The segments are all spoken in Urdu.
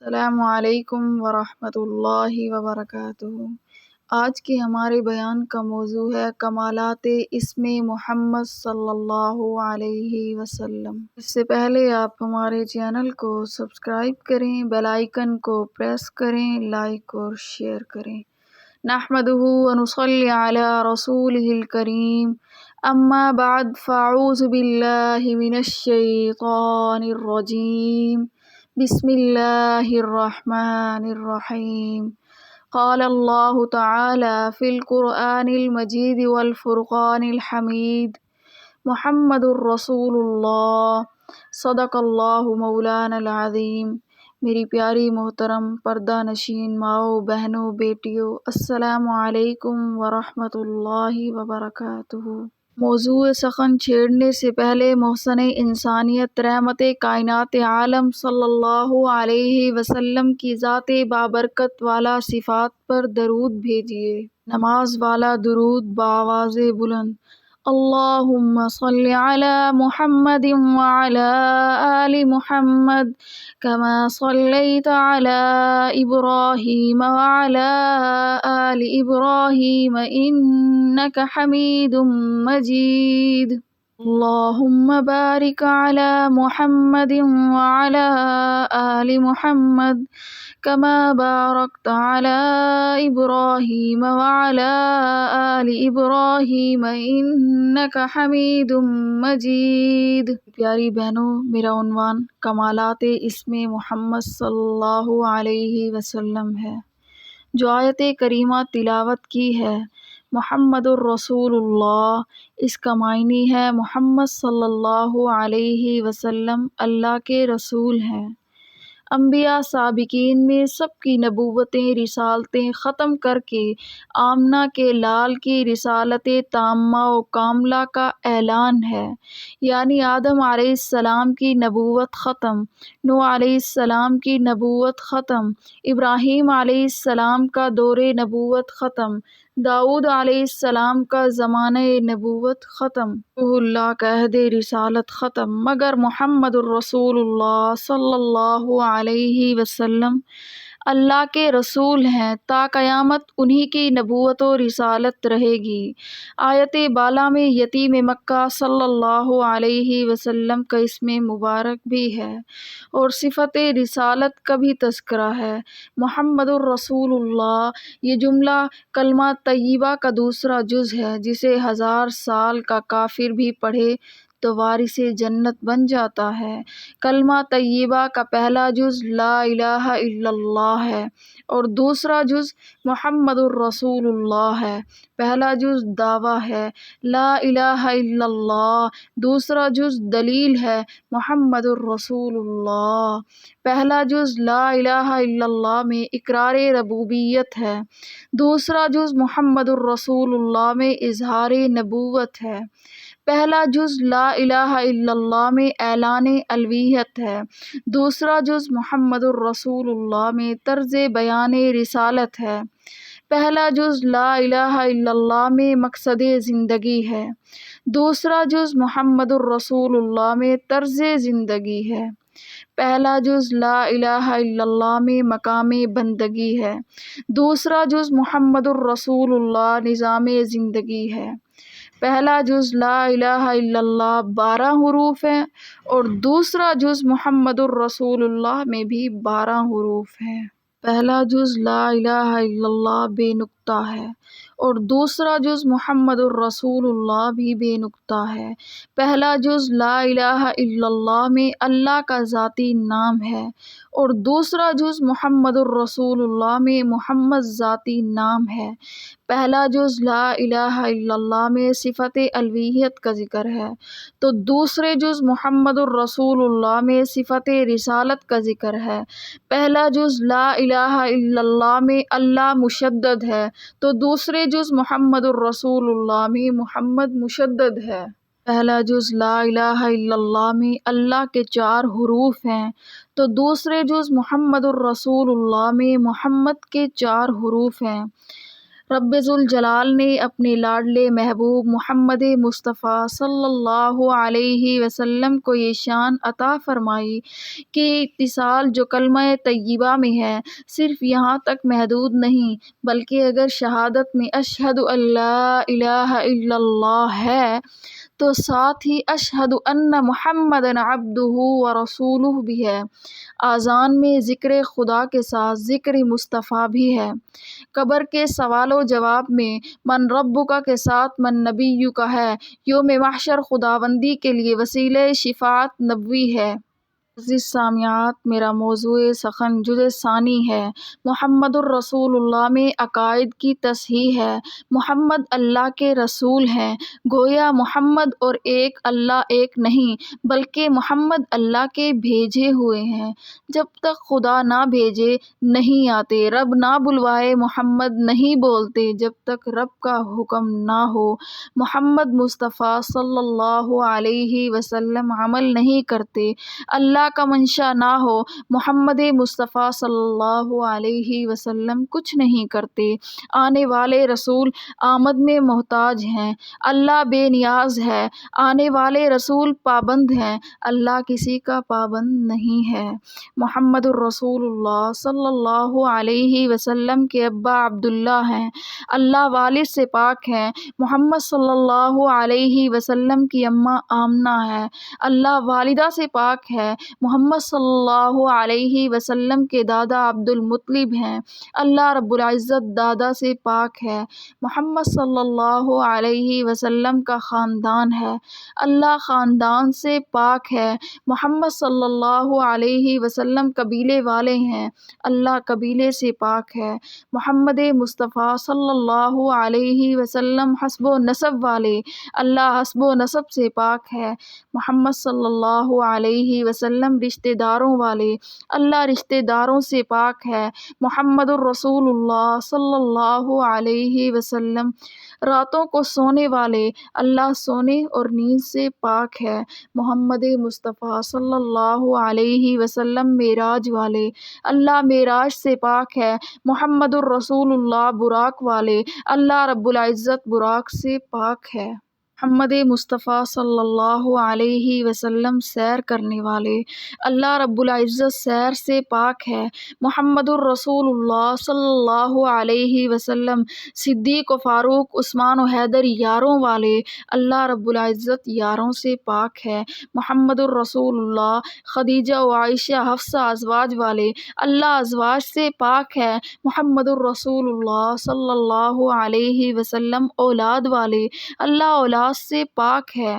السلام علیکم ورحمۃ اللہ وبرکاتہ۔ آج کے ہمارے بیان کا موضوع ہے کمالات اسم محمد صلی اللہ علیہ وسلم۔ اس سے پہلے آپ ہمارے چینل کو سبسکرائب کریں، بیل آئیکن کو پریس کریں، لائک اور شیئر کریں۔ نحمدہ ونصلی علی رسولہ الکریم، اما بعد فاعوذ باللہ من الشیطان الرجیم، بسم اللہ الرحمن الرحیم۔ قال اللہ تعالی فی القرآن المجید والفرقان الحمید، محمد الرسول اللہ، صدق اللہ مولانا العظیم۔ میری پیاری محترم پردہ نشین ماؤں، بہنوں، بیٹیوں، السلام علیکم ورحمۃ اللہ وبرکاتہ۔ موضوع سخن چھیڑنے سے پہلے محسن انسانیت رحمت کائنات عالم صلی اللہ علیہ وسلم کی ذات بابرکت والا صفات پر درود بھیجیے۔ نماز والا درود بآواز بلند: اللہم صل علی محمد وعلی آل محمد کما صلیت علی ابراہیم وعلی آل ابراہیم انک حمید مجید۔ اللہم بارک علی محمد وعلی آل محمد کما بارکت علی ابراہیم وعلی آل ابراہیم انک حمید مجید۔ پیاری بہنوں، میرا عنوان کمالات اسم محمد صلی اللہ علیہ وسلم ہے۔ جو آیت کریمہ تلاوت کی ہے، محمد الرسول اللہ، اس کا معنی ہے محمد صلی اللہ علیہ وسلم اللہ کے رسول ہیں۔ انبیاء سابقین میں سب کی نبوتیں، رسالتیں ختم کر کے آمنہ کے لال کی رسالت تامہ و کاملہ کا اعلان ہے، یعنی آدم علیہ السلام کی نبوت ختم، نوح علیہ السلام کی نبوت ختم، ابراہیم علیہ السلام کا دور نبوت ختم، داؤد علیہ السلام کا زمانہ نبوت ختم، روح اللہ کا عہد رسالت ختم، مگر محمد الرسول اللہ صلی اللہ علیہ وسلم اللہ کے رسول ہیں۔ تا قیامت انہی کی نبوت و رسالت رہے گی۔ آیت بالا میں یتیم مکہ صلی اللہ علیہ وسلم کا اسم مبارک بھی ہے اور صفت رسالت کا بھی تذکرہ ہے۔ محمد الرسول اللہ، یہ جملہ کلمہ طیبہ کا دوسرا جز ہے، جسے 1000 سال کا کافر بھی پڑھے تو وارث جنت بن جاتا ہے۔ کلمہ طیبہ کا پہلا جز لا الہ الا اللہ ہے اور دوسرا جز محمد الرسول اللہ ہے۔ پہلا جز دعویٰ ہے لا الہ الا اللہ، دوسرا جز دلیل ہے محمد الرسول اللہ۔ پہلا جز لا الہ الا اللہ میں اقرار ربوبیت ہے، دوسرا جز محمد الرسول اللہ میں اظہار نبوت ہے۔ پہلا جز لا الہ الا اللہ میں اعلان الوہیت ہے، دوسرا جز محمد الرسول اللہ میں طرز بیان رسالت ہے۔ پہلا جز لا الہ الا اللہ میں مقصد زندگی ہے، دوسرا جز محمد الرسول اللہ میں طرز زندگی ہے۔ پہلا جز لا الہ الا اللہ میں مقام بندگی ہے، دوسرا جز محمد الرسول اللہ نظام زندگی ہے۔ پہلا جز لا الہ الا اللہ 12 حروف ہیں اور دوسرا جز محمد الرسول اللہ میں بھی 12 حروف ہیں۔ پہلا جز لا الہ الا اللہ بے نقطہ ہے اور دوسرا جز محمد الرسول اللہ بھی بے نقطہ ہے۔ پہلا جز لا الہ الا اللہ میں اللہ کا ذاتی نام ہے اور دوسرا جز محمد الرسول اللہ میں محمد ذاتی نام ہے۔ پہلا جز لا الہ الا اللہ میں صفت الوہیت کا ذکر ہے تو دوسرے جز محمد الرسول اللہ میں صفت رسالت کا ذکر ہے۔ پہلا جز لا الہ الا اللہ میں اللہ مشدد ہے تو دوسرے جز محمد الرسول اللہ میں محمد مشدد ہے۔ پہلا جز لا الہ الا اللہ میں اللہ کے 4 حروف ہیں تو دوسرے جز محمد الرسول اللہ میں محمد کے 4 حروف ہیں۔ رب ذوالجلال نے اپنے لاڈلے محبوب محمد مصطفیٰ صلی اللہ علیہ وسلم کو یہ شان عطا فرمائی کہ اتصال جو کلمہ طیبہ میں ہے صرف یہاں تک محدود نہیں، بلکہ اگر شہادت میں اشہد ان لا الہ الا اللہ ہے تو ساتھ ہی اشہد ان محمدً عبدہ ورسولہ بھی ہے۔ اذان میں ذکر خدا کے ساتھ ذکر مصطفیٰ بھی ہے۔ قبر کے سوال و جواب میں من ربک کے ساتھ من نبیک ہے۔ یوم محشر خداوندی کے لیے وسیلہ شفاعت نبوی ہے۔ عزیز سامعات، میرا موضوع سخن جزء ثانی ہے محمد الرسول اللہ میں عقائد کی تصحیح ہے۔ محمد اللہ کے رسول ہیں، گویا محمد اور ایک اللہ ایک نہیں بلکہ محمد اللہ کے بھیجے ہوئے ہیں۔ جب تک خدا نہ بھیجے نہیں آتے، رب نہ بلوائے محمد نہیں بولتے، جب تک رب کا حکم نہ ہو محمد مصطفیٰ صلی اللہ علیہ وسلم عمل نہیں کرتے، اللہ کا منشا نہ ہو محمد مصطفیٰ صلی اللہ علیہ وسلم کچھ نہیں کرتے۔ آنے والے رسول آمد میں محتاج ہیں، اللہ بے نیاز ہے۔ آنے والے رسول پابند ہیں، اللہ کسی کا پابند نہیں ہے۔ محمد الرسول اللہ صلی اللہ علیہ وسلم کے ابا عبداللہ ہیں، اللہ والد سے پاک ہیں۔ محمد صلی اللہ علیہ وسلم کی اماں آمنہ ہے، اللہ والدہ سے پاک ہے۔ محمد صلی اللہ علیہ وسلم کے دادا عبد المطلب ہیں، اللہ رب العزت دادا سے پاک ہے۔ محمد صلی اللہ علیہ وسلم کا خاندان ہے، اللہ خاندان سے پاک ہے۔ محمد صلی اللہ علیہ وسلم قبیلے والے ہیں، اللہ قبیلے سے پاک ہے۔ محمد مصطفیٰ صلی اللہ علیہ وسلم حسب و نسب والے، اللہ حسب و نسب سے پاک ہے۔ محمد صلی اللہ علیہ وسلم رشتہ داروں والے، اللہ رشتہ داروں سے پاک ہے۔ محمد الرسول اللہ صلی اللہ علیہ وسلم راتوں کو سونے والے، اللہ سونے اور نیند سے پاک ہے۔ محمد مصطفیٰ صلی اللہ علیہ وسلم معراج والے، اللہ معراج سے پاک ہے۔ محمد الرسول اللہ براق والے، اللہ رب العزت براق سے پاک ہے۔ محمد مصطفیٰ صلی اللہ علیہ وسلم سیر کرنے والے، اللہ رب العزت سیر سے پاک ہے۔ محمد الرسول اللہ صلی اللہ علیہ وسلم صدیق و فاروق عثمان و حیدر یاروں والے، اللہ رب العزت یاروں سے پاک ہے۔ محمد الرسول اللہ خدیجہ و عائشہ حفصہ ازواج والے، اللہ ازواج سے پاک ہے۔ محمد الرسول اللہ صلی اللہ علیہ وسلم اولاد والے، اللہ اولاد سے پاک ہے۔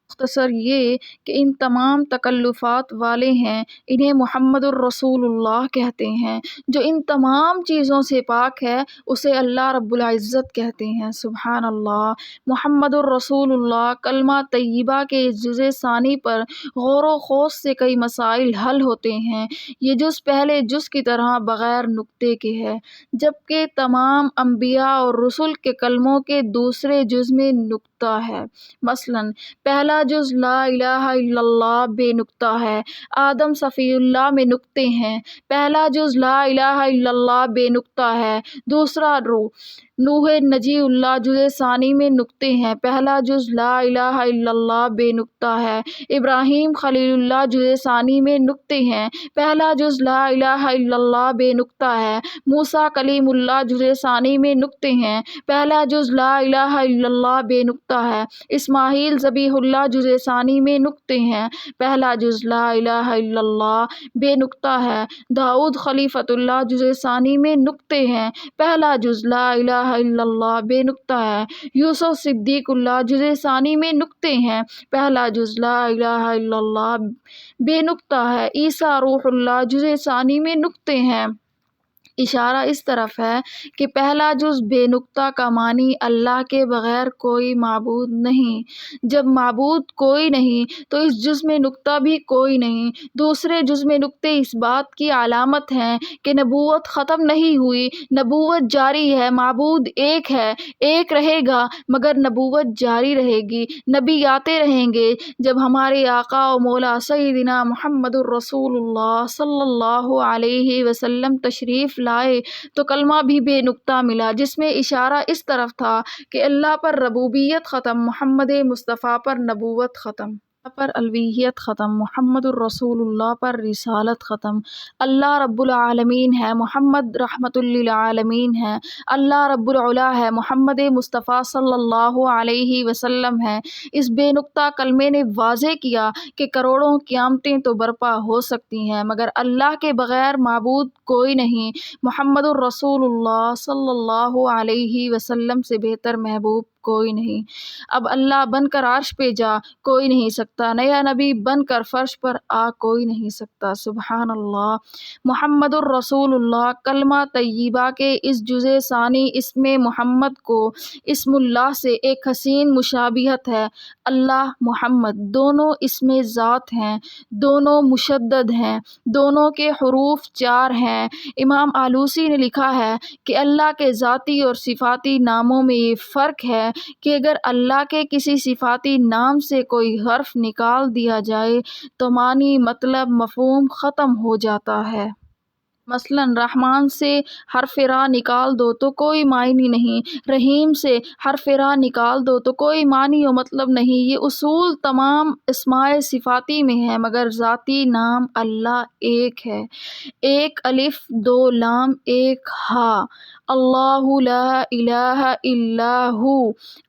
مختصر یہ کہ ان تمام تکلفات والے ہیں، انہیں محمد الرسول اللہ کہتے ہیں۔ جو ان تمام چیزوں سے پاک ہے اسے اللہ رب العزت کہتے ہیں۔ سبحان اللہ۔ محمد الرسول اللہ کلمہ طیبہ کے اس جزء ثانی پر غور و خوض سے کئی مسائل حل ہوتے ہیں۔ یہ جز پہلے جز کی طرح بغیر نقطے کے ہے، جبکہ تمام انبیاء اور رسل کے کلموں کے دوسرے جز میں نقطہ ہے۔ مثلاً پہلا جز لا الہ الا اللہ بے نقطہ ہے، آدم صفی اللہ میں نقطے ہیں۔ پہلا جز لا الہ الا اللہ بے نقطہ ہے، دوسرا نوح نجی اللہ جزء ثانی میں نقطے ہیں۔ پہلا جز لا الہ الا اللہ بے نقطہ ہے، ابراہیم خلیل اللہ جزء ثانی میں نقطے ہیں۔ پہلا جز لا الہ الا اللہ بے نقطہ ہے، موسیٰ کلیم اللہ جزء ثانی میں نقطے ہیں۔ پہلا جز لا الہ الا اللہ بے نقطہ ہے، اسماعیل ذبیح اللہ جزء ثانی میں نقطے ہیں۔ پہلا جز لا الہ الا اللہ بے نقطہ ہے، داؤد خلیفۃ اللہ جزء ثانی میں نقطے ہیں۔ پہلا جز لا الہ الا اللہ بے نقطہ ہے، یوسف صدیق اللہ جزء ثانی میں نقطے ہیں۔ پہلا جز لا الہ الا اللہ بے نقطہ ہے، عیسیٰ روح اللہ جزء ثانی میں نقطے ہیں۔ اشارہ اس طرف ہے کہ پہلا جز بے نقطہ کا معنی اللہ کے بغیر کوئی معبود نہیں۔ جب معبود کوئی نہیں تو اس جز میں نقطہ بھی کوئی نہیں۔ دوسرے جز میں نقطے اس بات کی علامت ہیں کہ نبوت ختم نہیں ہوئی، نبوت جاری ہے، معبود ایک ہے، ایک رہے گا، مگر نبوت جاری رہے گی، نبی آتے رہیں گے۔ جب ہمارے آقا و مولا سیدنا محمد الرسول اللہ صلی اللہ علیہ وسلم تشریف لائے تو کلمہ بھی بے نقطہ ملا، جس میں اشارہ اس طرف تھا کہ اللہ پر ربوبیت ختم، محمد مصطفیٰ پر نبوت ختم، اللہ پر الوہیت ختم، محمد الرسول اللہ پر رسالت ختم۔ اللہ رب العالمین ہے، محمد رحمت للعالمین ہے، اللہ رب العلا ہے، محمد مصطفیٰ صلی اللہ علیہ وسلم ہے۔ اس بے نقطہ کلمے نے واضح کیا کہ کروڑوں قیامتیں تو برپا ہو سکتی ہیں مگر اللہ کے بغیر معبود کوئی نہیں، محمد الرسول اللہ صلی اللہ علیہ وسلم سے بہتر محبوب کوئی نہیں۔ اب اللہ بن کر عرش پہ جا کوئی نہیں سکتا، نیا نبی بن کر فرش پر آ کوئی نہیں سکتا۔ سبحان اللہ۔ محمد الرسول اللہ کلمہ طیبہ کے اس جزء ثانی اسم محمد کو اسم اللہ سے ایک حسین مشابہت ہے۔ اللہ محمد دونوں اسم ذات ہیں، دونوں مشدد ہیں، دونوں کے حروف 4 ہیں۔ امام آلوسی نے لکھا ہے کہ اللہ کے ذاتی اور صفاتی ناموں میں یہ فرق ہے کہ اگر اللہ کے کسی صفاتی نام سے کوئی حرف نکال دیا جائے تو معنی، مطلب، مفہوم ختم ہو جاتا ہے۔ مثلاً رحمان سے حرف را نکال دو تو کوئی معنی نہیں، رحیم سے حرف را نکال دو تو کوئی معنی و مطلب نہیں۔ یہ اصول تمام اسماء صفاتی میں ہے مگر ذاتی نام اللہ ایک ہے، ایک الف، دو لام، ایک ہا۔ اللہ لا الہ الا ہو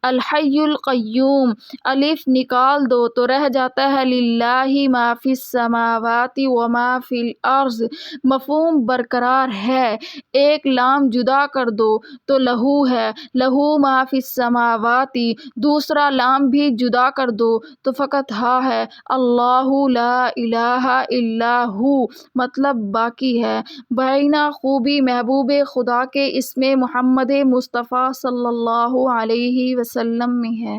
الحی القیوم، الف نکال دو تو رہ جاتا ہے للہ ما فی السماوات و ما فی الارض، مفہوم برقرار ہے۔ ایک لام جدا کر دو تو لہو ہے، لہو ما فی السماوات، دوسرا لام بھی جدا کر دو تو فقط ہا ہے، اللہ لا الہ الا ہو، مطلب باقی ہے۔ بعینہ خوبی محبوب خدا کے اسم محمد مصطفیٰ صلی اللہ علیہ وسلم میں ہے۔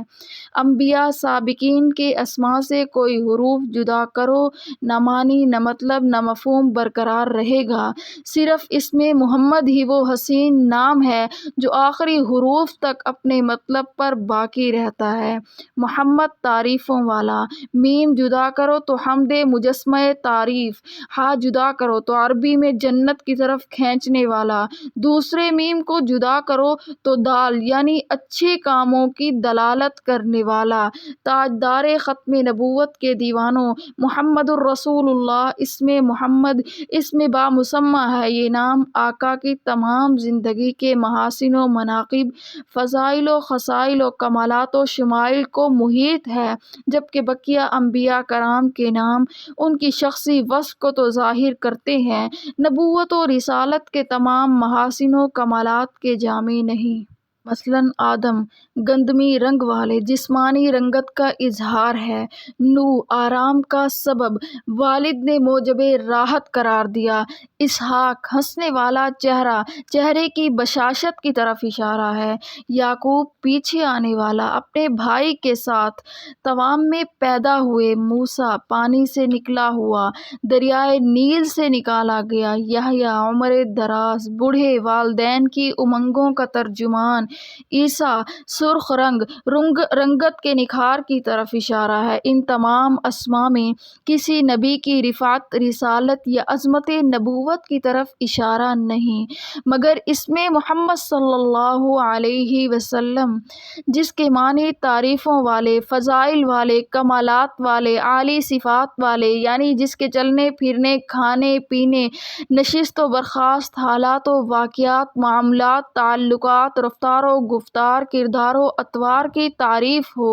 انبیاء سابقین کے اسماء سے کوئی حروف جدا کرو، نہ معنی، نہ مطلب، نہ مفہوم برقرار رہے گا۔ صرف اسم محمد ہی وہ حسین نام ہے جو آخری حروف تک اپنے مطلب پر باقی رہتا ہے۔ محمد تعریفوں والا، میم جدا کرو تو حمد مجسمہ تعریف، ہا جدا کرو تو عربی میں جنت کی طرف کھینچنے والا، دوسرے میم کو جدا کرو تو دال یعنی اچھے کاموں کی دلالت کرنے والا۔ تاجدار ختم نبوت کے دیوانوں، محمد الرسول اللہ اسم محمد اسم بامسمہ ہے۔ یہ نام آقا کی تمام زندگی کے محاسن و مناقب، فضائل و خصائل و کمالات و شمائل کو محیط ہے، جبکہ بقیہ انبیاء کرام کے نام ان کی شخصی وصف کو تو ظاہر کرتے ہیں، نبوت و رسالت کے تمام محاسن و کمالات کے جامع نہیں۔ مثلاً آدم گندمی رنگ والے، جسمانی رنگت کا اظہار ہے۔ نوح آرام کا سبب، والد نے موجب راحت قرار دیا۔ اسحاق ہنسنے والا چہرہ، چہرے کی بشاشت کی طرف اشارہ ہے۔ یعقوب پیچھے آنے والا، اپنے بھائی کے ساتھ توام میں پیدا ہوئے۔ موسیٰ پانی سے نکلا ہوا، دریائے نیل سے نکالا گیا۔ یحییٰ عمر دراز، بوڑھے والدین کی امنگوں کا ترجمان۔ عیسیٰ سرخ رنگت کے نکھار کی طرف اشارہ ہے۔ ان تمام اسماء میں کسی نبی کی رفعت، رسالت یا عظمت نبوت کی طرف اشارہ نہیں مگر اسم محمد صلی اللہ علیہ وسلم، جس کے معنی تعریفوں والے، فضائل والے، کمالات والے، عالی صفات والے، یعنی جس کے چلنے پھرنے، کھانے پینے، نشست و برخاست، حالات و واقعات، معاملات، تعلقات، رفتار و گفتار، کردار و اطوار کی تعریف ہو،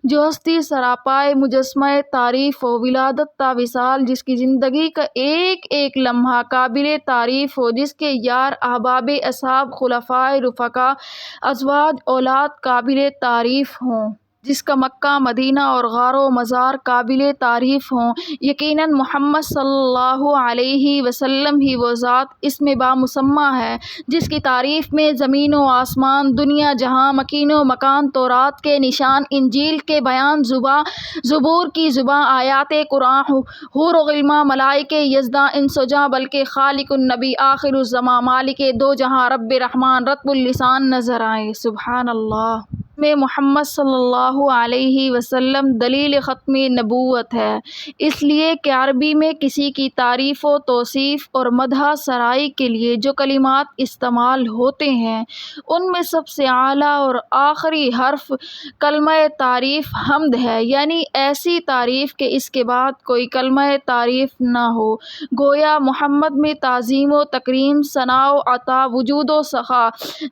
جو ہستی سراپائے مجسمہ تعریف ہو، ولادت تا وصال، جس کی زندگی کا ایک ایک لمحہ قابل تعریف ہو، جس کے یار، احباب، اصحاب، خلفائے، رفقا، ازواج، اولاد قابل تعریف ہوں، جس کا مکہ، مدینہ اور غار و مزار قابل تعریف ہوں۔ یقیناً محمد صلی اللہ علیہ وسلم ہی وہ ذات اسم بامسمہ ہے جس کی تعریف میں زمین و آسمان، دنیا جہاں، مکین و مکان، تورات کے نشان، انجیل کے بیان، زبور کی زباں، آیات قرآن، حور و غلماں، ملائکے یزداں، انس و جاں، بلکہ خالق النبی، آخر الزماں، مالک دو جہاں، رب رحمان، رطب اللسان نظر آئے۔ سبحان اللہ۔ میں محمد صلی اللہ علیہ وسلم دلیل ختم نبوت ہے، اس لیے کہ عربی میں کسی کی تعریف و توصیف اور مدح سرائی کے لیے جو کلمات استعمال ہوتے ہیں ان میں سب سے اعلیٰ اور آخری حرف کلمہ تعریف حمد ہے، یعنی ایسی تعریف کہ اس کے بعد کوئی کلمہ تعریف نہ ہو۔ گویا محمد میں تعظیم و تکریم، ثناء و عطا، وجود و سخا،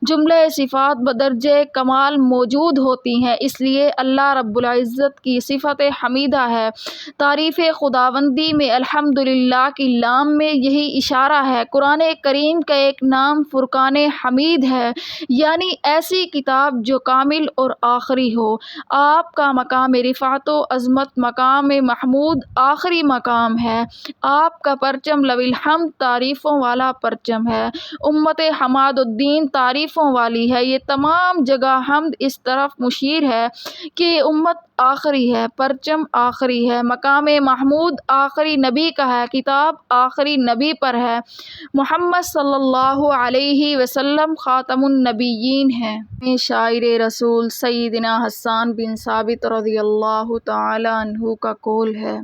جملہ صفات بدرجہ کمال موجود ہوتی ہیں، اس لیے اللہ رب العزت کی صفت حمیدہ ہے۔ تعریف خداوندی میں الحمدللہ کی لام میں یہی اشارہ ہے۔ قرآن کریم کا ایک نام فرقان حمید ہے، یعنی ایسی کتاب جو کامل اور آخری ہو۔ آپ کا مقام رفعت و عظمت مقام محمود آخری مقام ہے۔ آپ کا پرچم لوح الحمد تعریفوں والا پرچم ہے۔ امت حماد الدین تعریفوں والی ہے۔ یہ تمام جگہ حمد اس طرف مشیر ہے کہ یہ امت آخری ہے، پرچم آخری ہے، مقام محمود آخری نبی کا ہے، کتاب آخری نبی پر ہے۔ محمد صلی اللہ علیہ وسلم خاتم النبیین ہیں۔ شاعر رسول سیدنا حسان بن ثابت رضی اللہ تعالی عنہ کا قول ہے،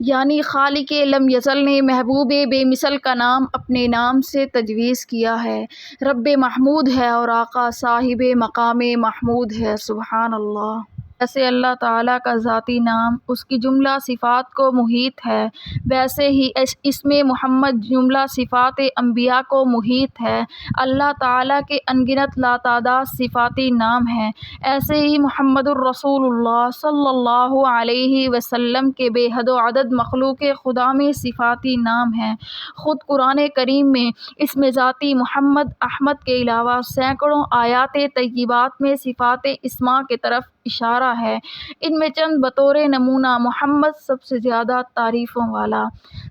یعنی خالق لم یزل نے محبوب بے مثل کا نام اپنے نام سے تجویز کیا ہے۔ رب محمود ہے اور آقا صاحب مقام محمود ہے۔ سبحان اللہ۔ جیسے اللہ تعالیٰ کا ذاتی نام اس کی جملہ صفات کو محیط ہے، ویسے ہی اسم محمد جملہ صفات انبیاء کو محیط ہے۔ اللہ تعالیٰ کے انگنت لاتعداد صفاتی نام ہیں، ایسے ہی محمد الرسول اللہ صلی اللہ علیہ وسلم کے بے حد و عدد مخلوق خدا میں صفاتی نام ہیں۔ خود قرآن کریم میں اسم ذاتی محمد احمد کے علاوہ سینکڑوں آیات طیبات میں صفات اسماء کی طرف اشارہ ہے۔ ان میں چند بطور نمونہ: محمد سب سے زیادہ تعریفوں والا،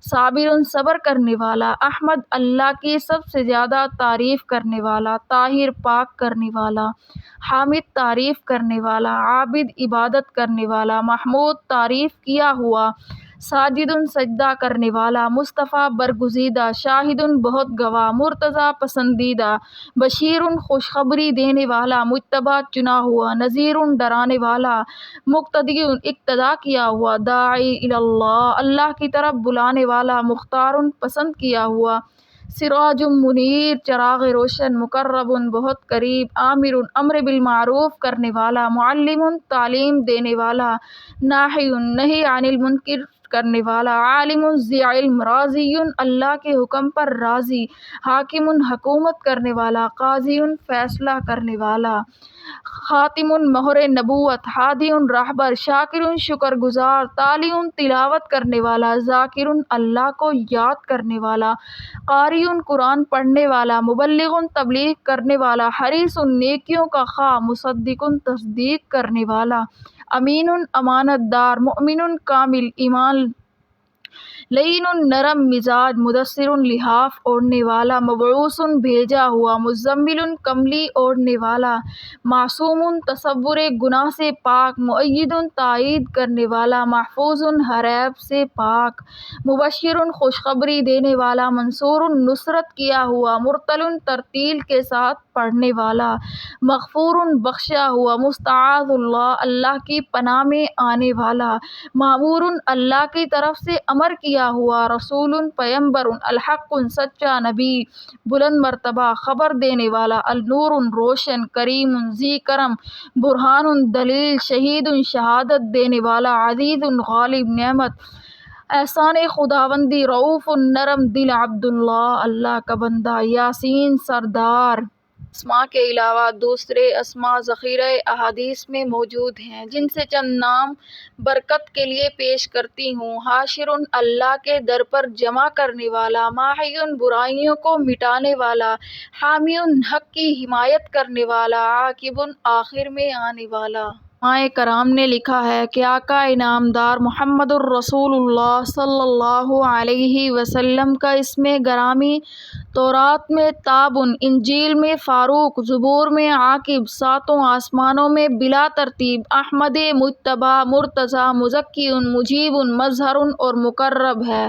صابر صبر کرنے والا، احمد اللہ کی سب سے زیادہ تعریف کرنے والا، طاہر پاک کرنے والا، حامد تعریف کرنے والا، عابد عبادت کرنے والا، محمود تعریف کیا ہوا، ساجد سجدہ کرنے والا، مصطفیٰ برگزیدہ، شاہد بہت گواہ، مرتضیٰ پسندیدہ، بشیر خوشخبری دینے والا، مجتبیٰ چنا ہوا، نذیر ڈرانے والا، مقتدی اقتداء کیا ہوا، داعی اللہ اللہ کی طرف بلانے والا، مختار پسند کیا ہوا، سراج منیر چراغ روشن، مقرب بہت قریب، آمر امر بالمعروف کرنے والا، معلم تعلیم دینے والا، ناہی نہی عن المنکر کرنے والا، عالم ذی علم، راضی اللہ کے حکم پر راضی، حاکم حکومت کرنے والا، قاضی فیصلہ کرنے والا، خاتم مہر نبوت، ہادی راہبر، شاکر شکر گزار، تالی تلاوت کرنے والا، ذاکر اللہ کو یاد کرنے والا، قاری قرآن پڑھنے والا، مبلغ تبلیغ کرنے والا، حریص نیکیوں کا خواہ، مصدق تصدیق کرنے والا، امین امانت دار، مؤمن کامل ایمان، لین نرم مزاج، مدثر لحاف اوڑھنے والا، مبعوث بھیجا ہوا، مزمل کملی اوڑھنے والا، معصوم تصور گناہ سے پاک، مؤید تائید کرنے والا، محفوظ ہر عیب سے پاک، مبشر خوشخبری دینے والا، منصور نصرت کیا ہوا، مرتل ترتیل کے ساتھ پڑھنے والا، مغفور بخشا ہوا، مستعاذ اللہ اللہ کی پناہ میں آنے والا، مامور اللہ کی طرف سے امر کیا ہوا، رسول پیغمبر، الحق سچا نبی، بلند مرتبہ خبر دینے والا، النور روشن، کریم ذی کرم، برہان دلیل، شہید شہادت دینے والا، عزیز غالب نعمت احسان خداوندی، رؤوف نرم دل، عبداللہ اللہ کا بندہ، یاسین سردار۔ اسماء کے علاوہ دوسرے اسماء ذخیرہ احادیث میں موجود ہیں، جن سے چند نام برکت کے لیے پیش کرتی ہوں۔ حاشر اللہ کے در پر جمع کرنے والا، ماحی برائیوں کو مٹانے والا، حامی حق کی حمایت کرنے والا، عاقب آخر میں آنے والا۔ علماء کرام نے لکھا ہے کہ آقا انعامدار محمد الرسول اللہ صلی اللہ علیہ وسلم کا اسم گرامی تورات میں تابن، انجیل میں فاروق، زبور میں عاقب، ساتوں آسمانوں میں بلا ترتیب احمد، مجتبی، مرتضی، مزکی، مجیب، مظہر اور مقرب ہے۔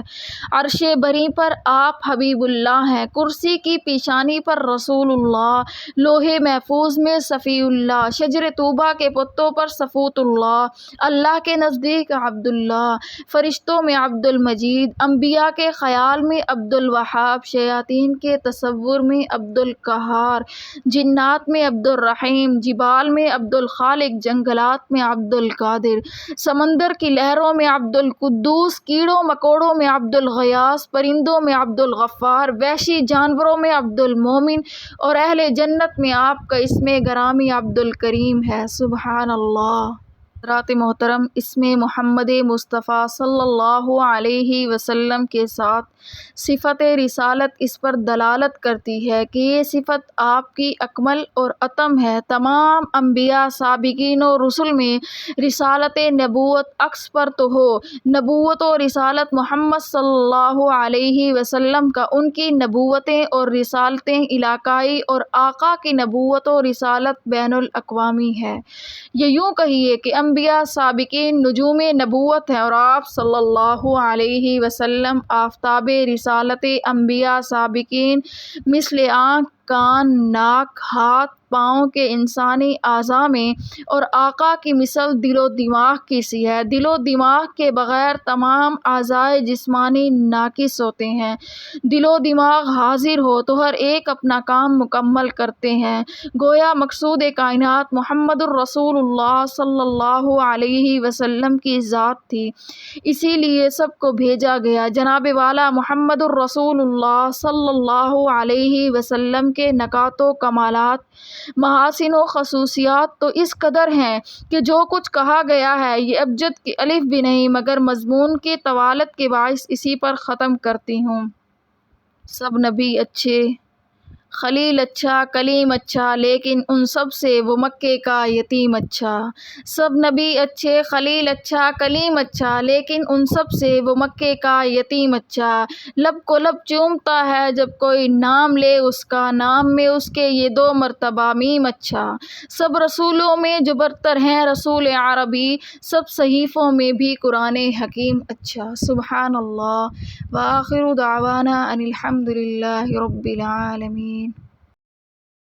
عرش بری پر آپ حبیب اللہ ہیں، کرسی کی پیشانی پر رسول اللہ، لوح محفوظ میں صفی اللہ، شجر طوبیٰ کے پتوں پر صفوت اللہ، اللہ کے نزدیک عبداللہ، فرشتوں میں عبد المجید، انبیاء کے خیال میں عبد الوہاب، شیاطین کے تصور میں عبد القہار، جنات میں عبد الرحیم، جبال میں عبد الخالق، جنگلات میں عبد القادر، سمندر کی لہروں میں عبد القدوس، کیڑوں مکوڑوں میں عبد الغیاث، پرندوں میں عبد الغفار، وحشی جانوروں میں عبد المومن، اور اہل جنت میں آپ کا اسم گرامی عبد الکریم ہے۔ سبحان اللہ۔ حضرات محترم، اسم محمد مصطفیٰ صلی اللہ علیہ وسلم کے ساتھ صفت رسالت اس پر دلالت کرتی ہے کہ یہ صفت آپ کی اکمل اور اتم ہے۔ تمام انبیاء سابقین و رسل میں رسالت نبوت عکس پر تو ہو، نبوت و رسالت محمد صلی اللہ علیہ وسلم کا، ان کی نبوتیں اور رسالتیں علاقائی اور آقا کی نبوت و رسالت بین الاقوامی ہے۔ یہ یوں کہیے کہ انبیاء سابقین نجوم نبوت ہیں اور آپ صلی اللہ علیہ وسلم آفتاب رسالت انبیاء سابقین، مثل آنکھ، کان، ناک، ہاتھ، پاؤں کے انسانی اعضاء میں، اور آقا کی مثل دل و دماغ کی سی ہے۔ دل و دماغ کے بغیر تمام اعضائے جسمانی ناقص ہوتے ہیں، دل و دماغ حاضر ہو تو ہر ایک اپنا کام مکمل کرتے ہیں۔ گویا مقصود کائنات محمد الرسول اللہ صلی اللہ علیہ وسلم کی ذات تھی، اسی لیے سب کو بھیجا گیا۔ جناب والا محمد الرسول اللہ صلی اللہ علیہ وسلم کے نکات و کمالات، محاسن و خصوصیات تو اس قدر ہیں کہ جو کچھ کہا گیا ہے یہ ابجد کی الف بھی نہیں، مگر مضمون کی طوالت کے باعث اسی پر ختم کرتی ہوں۔ سب نبی اچھے، خلیل اچھا، کلیم اچھا، لیکن ان سب سے وہ مکے کا یتیم اچھا۔ سب نبی اچھے، خلیل اچھا، کلیم اچھا، لیکن ان سب سے وہ مکے کا یتیم اچھا۔ لب کو لب چومتا ہے جب کوئی نام لے اس کا، نام میں اس کے یہ دو مرتبہ میم اچھا۔ سب رسولوں میں جو برتر ہیں رسول عربی، سب صحیفوں میں بھی قرآن حکیم اچھا۔ سبحان اللہ۔ وآخر دعوانا ان الحمد للہ رب العالمین۔